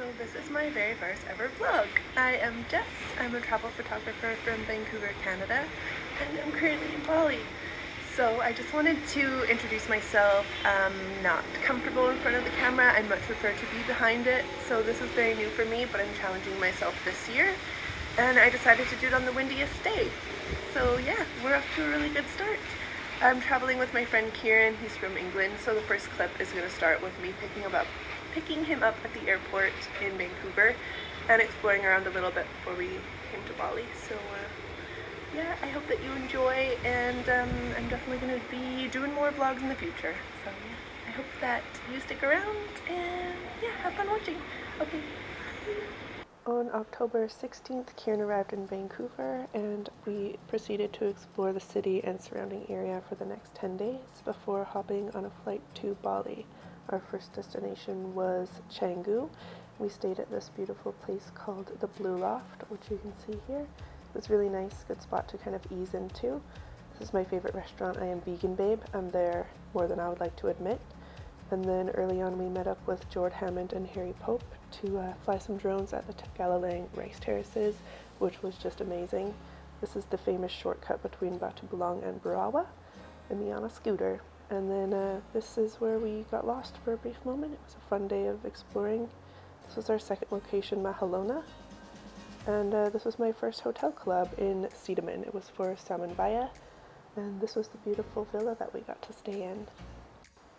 So this is my very first ever vlog. I am Jess. I'm a travel photographer from Vancouver, Canada, and I'm currently in Bali. So I just wanted to introduce myself. I'm not comfortable in front of the camera. I much prefer to be behind it. So this is very new for me, but I'm challenging myself this year. And I decided to do it on the windiest day. So yeah, we're off to a really good start. I'm traveling with my friend Kieran. He's from England, so the first clip is going to start with me picking him up at the airport in Vancouver and exploring around a little bit before we came to Bali. So yeah, I hope that you enjoy, and I'm definitely going to be doing more vlogs in the future. So yeah, I hope that you stick around and yeah, have fun watching. Okay, bye. On October 16th, Kieran arrived in Vancouver and we proceeded to explore the city and surrounding area for the next 10 days before hopping on a flight to Bali. Our first destination was Canggu. We stayed at this beautiful place called the Blue Loft, which you can see here. It was really nice, good spot to kind of ease into. This is my favorite restaurant. I am vegan, babe. I'm there more than I would like to admit. And then early on we met up with Jord Hammond and Harry Pope to fly some drones at the Tagalalang rice terraces, which was just amazing. This is the famous shortcut between Batu Bulang and Barawa, and me on a scooter. And then this is where we got lost for a brief moment. It was a fun day of exploring. This was our second location, Mahalona. And this was my first hotel club in Cedaman. It was for Samanvaya, and this was the beautiful villa that we got to stay in.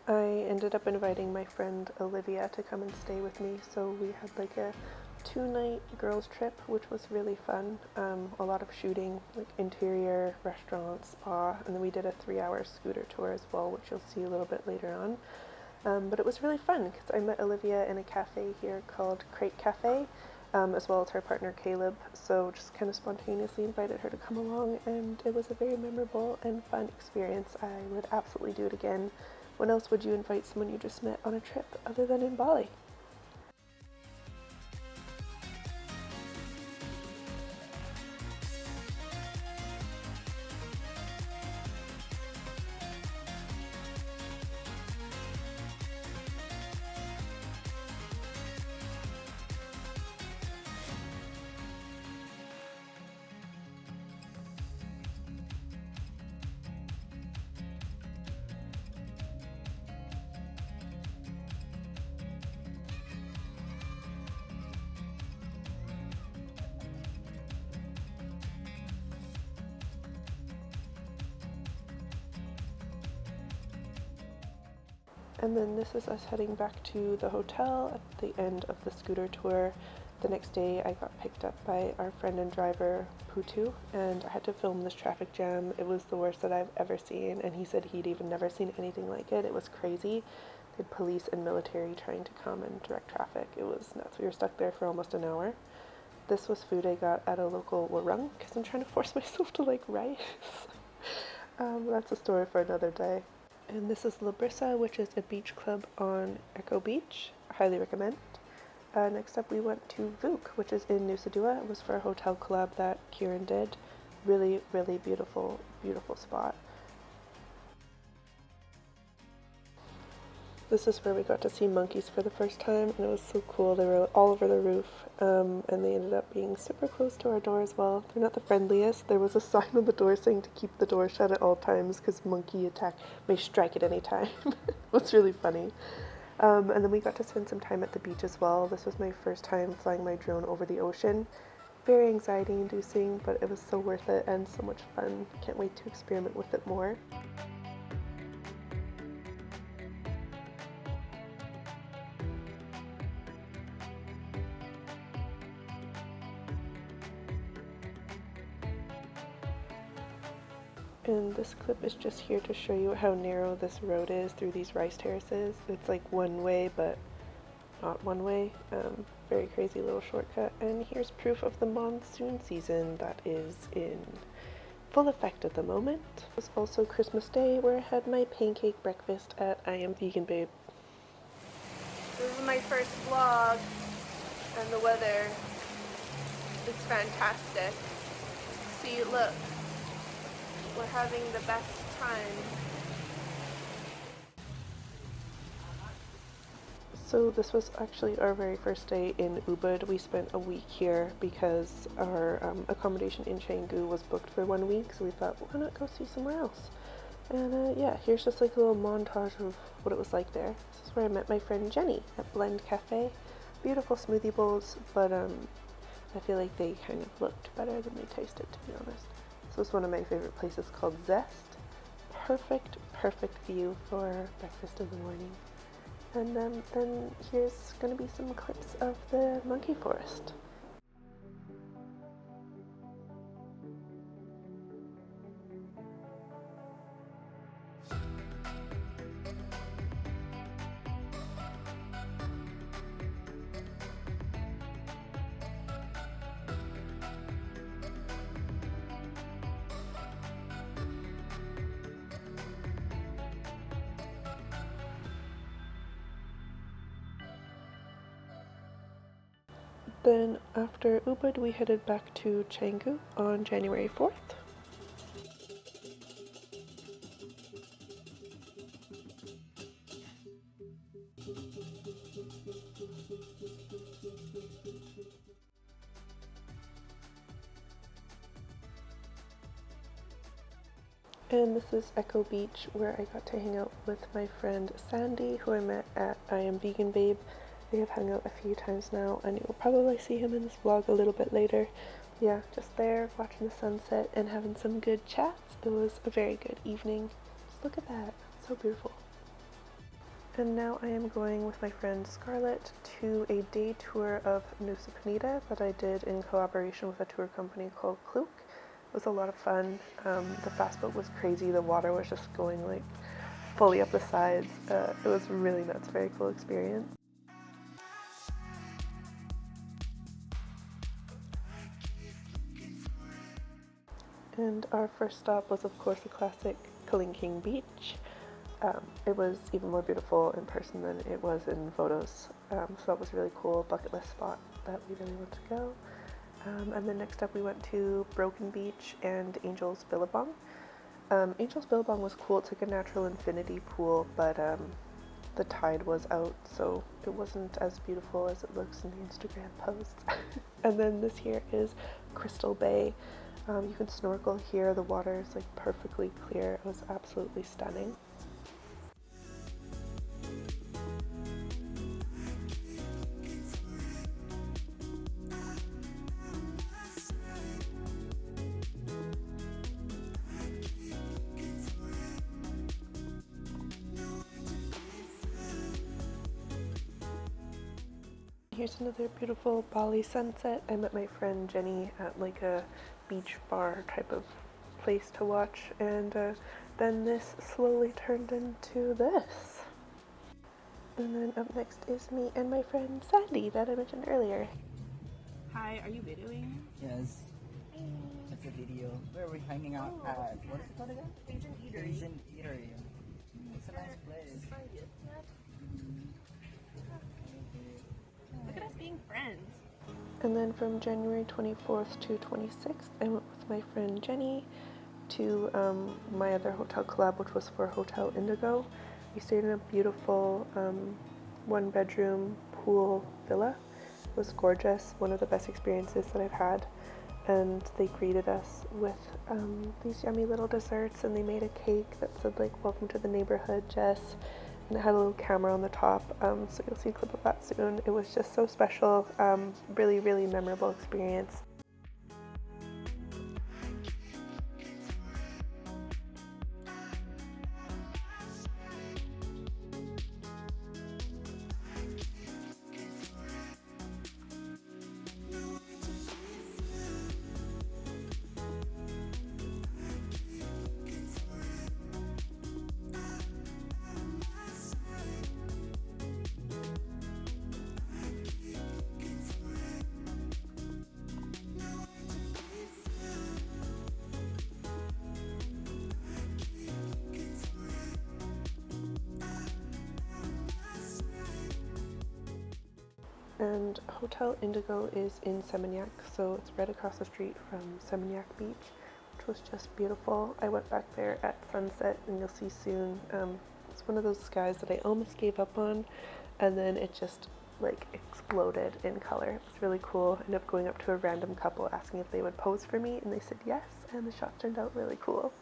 I ended up inviting my friend Olivia to come and stay with me, so we had like a 2-night girls trip, which was really fun. A lot of shooting, like interior, restaurant, spa, and then we did a 3-hour scooter tour as well, which you'll see a little bit later on. But it was really fun because I met Olivia in a cafe here called Crate Cafe, as well as her partner Caleb, so just kind of spontaneously invited her to come along, and it was a very memorable and fun experience. I would absolutely do it again. When else would you invite someone you just met on a trip other than in Bali? And then this is us heading back to the hotel at the end of the scooter tour. The next day I got picked up by our friend and driver Putu, and I had to film this traffic jam. It was the worst that I've ever seen, and he said he'd even never seen anything like it. It was crazy. They had police and military trying to come and direct traffic. It was nuts. We were stuck there for almost an hour. This was food I got at a local warung because I'm trying to force myself to like rice. That's a story for another day. And this is La Brisa, which is a beach club on Echo Beach. I highly recommend. Next up we went to Vuk, which is in Nusa Dua. It was for a hotel club that Kieran did. Really, really beautiful, beautiful spot. This is where we got to see monkeys for the first time, and it was so cool. They were all over the roof, and they ended up being super close to our door as well. They're not the friendliest. There was a sign on the door saying to keep the door shut at all times because monkey attack may strike at any time. It was really funny. And then we got to spend some time at the beach as well. This was my first time flying my drone over the ocean. Very anxiety inducing, but it was so worth it and so much fun. Can't wait to experiment with it more. And this clip is just here to show you how narrow this road is through these rice terraces. It's like one way, but not one way. Very crazy little shortcut. And here's proof of the monsoon season that is in full effect at the moment. It was also Christmas Day, where I had my pancake breakfast at I Am Vegan, Babe. This is my first vlog, and the weather is fantastic. See, look. We're having the best time. So this was actually our very first day in Ubud. We spent a week here because our accommodation in Canggu was booked for 1 week, so we thought, why not go see somewhere else? And yeah, here's just like a little montage of what it was like there. This is where I met my friend Jenny at Blend Cafe. Beautiful smoothie bowls, but I feel like they kind of looked better than they tasted, to be honest. So it's one of my favorite places called Zest. Perfect view for breakfast in the morning. And then here's going to be some clips of the monkey forest. Then after Ubud, we headed back to Canggu on January 4th. And this is Echo Beach, where I got to hang out with my friend Sandy, who I met at I'm Babe. We have hung out a few times now, and you'll probably see him in this vlog a little bit later. Yeah, just there, watching the sunset and having some good chats. It was a very good evening. Just look at that, so beautiful. And now I am going with my friend Scarlett to a day tour of Nusa Penida that I did in collaboration with a tour company called Klook. It was a lot of fun. The fast boat was crazy. The water was just going like fully up the sides. It was really nuts. Very cool experience. And our first stop was, of course, the classic Kalinking Beach. It was even more beautiful in person than it was in photos. So that was really cool. Bucket list spot that we really want to go. And then next up we went to Broken Beach and Angel's Billabong. Angel's Billabong was cool. It's like a natural infinity pool, but the tide was out, so it wasn't as beautiful as it looks in the Instagram posts. And then this here is Crystal Bay. You can snorkel here. The water is like perfectly clear. It was absolutely stunning. Here's another beautiful Bali sunset. I met my friend Jenny at like a beach bar type of place to watch, and then this slowly turned into this. And then up next is me and my friend Sandy that I mentioned earlier. Hi, are you videoing? Yes. It's a video. Where are we hanging out at? What is it called again? Asian Eatery. Asian Eatery. It's a nice place. Look at us being friends. And then from January 24th to 26th, I went with my friend Jenny to my other hotel collab, which was for Hotel Indigo. We stayed in a beautiful 1-bedroom pool villa. It was gorgeous, one of the best experiences that I've had. And they greeted us with these yummy little desserts, and they made a cake that said like, "Welcome to the neighborhood, Jess." And it had a little camera on the top, so you'll see a clip of that soon. It was just so special, really memorable experience. And Hotel Indigo is in Seminyak, so it's right across the street from Seminyak Beach, which was just beautiful. I went back there at sunset, and you'll see soon. It's one of those skies that I almost gave up on. and then it just like exploded in color. It was really cool. I ended up going up to a random couple asking if they would pose for me, and they said yes, and the shot turned out really cool.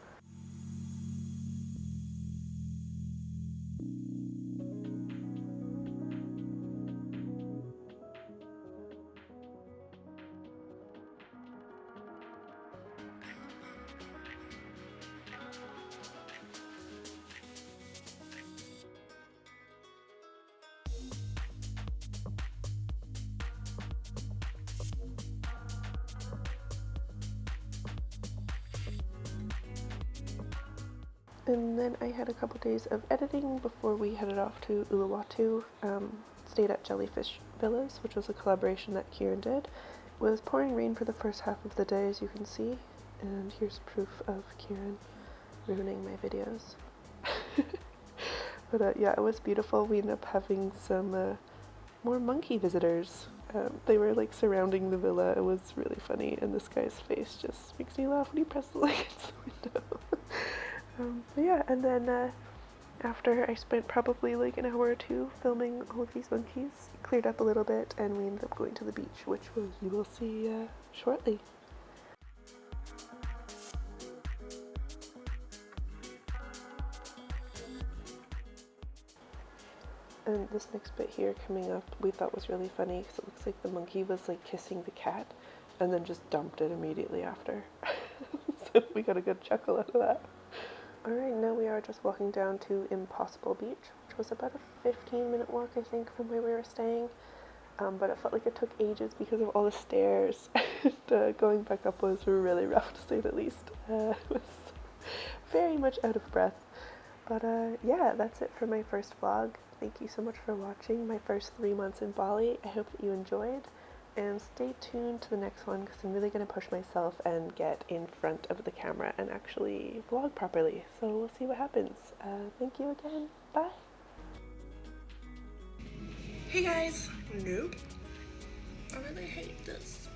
And then I had a couple days of editing before we headed off to Uluwatu. Stayed at Jellyfish Villas, which was a collaboration that Kieran did. It was pouring rain for the first half of the day, as you can see. And here's proof of Kieran ruining my videos. But yeah, it was beautiful. We ended up having some more monkey visitors. They were like surrounding the villa. It was really funny, and this guy's face just makes me laugh when he presses like against the window. But yeah, and then after I spent probably like an hour or two filming all of these monkeys, it cleared up a little bit, and we ended up going to the beach, which you will see shortly. And this next bit here coming up we thought was really funny because it looks like the monkey was like kissing the cat and then just dumped it immediately after. So we got a good chuckle out of that. Alright, now we are just walking down to Impossible Beach, which was about a 15-minute walk, I think, from where we were staying. But it felt like it took ages because of all the stairs. And going back up was really rough, to say the least. I was very much out of breath. But yeah, that's it for my first vlog. Thank you so much for watching my first 3 months in Bali. I hope that you enjoyed. And stay tuned to the next one because I'm really going to push myself and get in front of the camera and actually vlog properly. So we'll see what happens. Thank you again. Bye. Hey guys. Nope. I really hate this.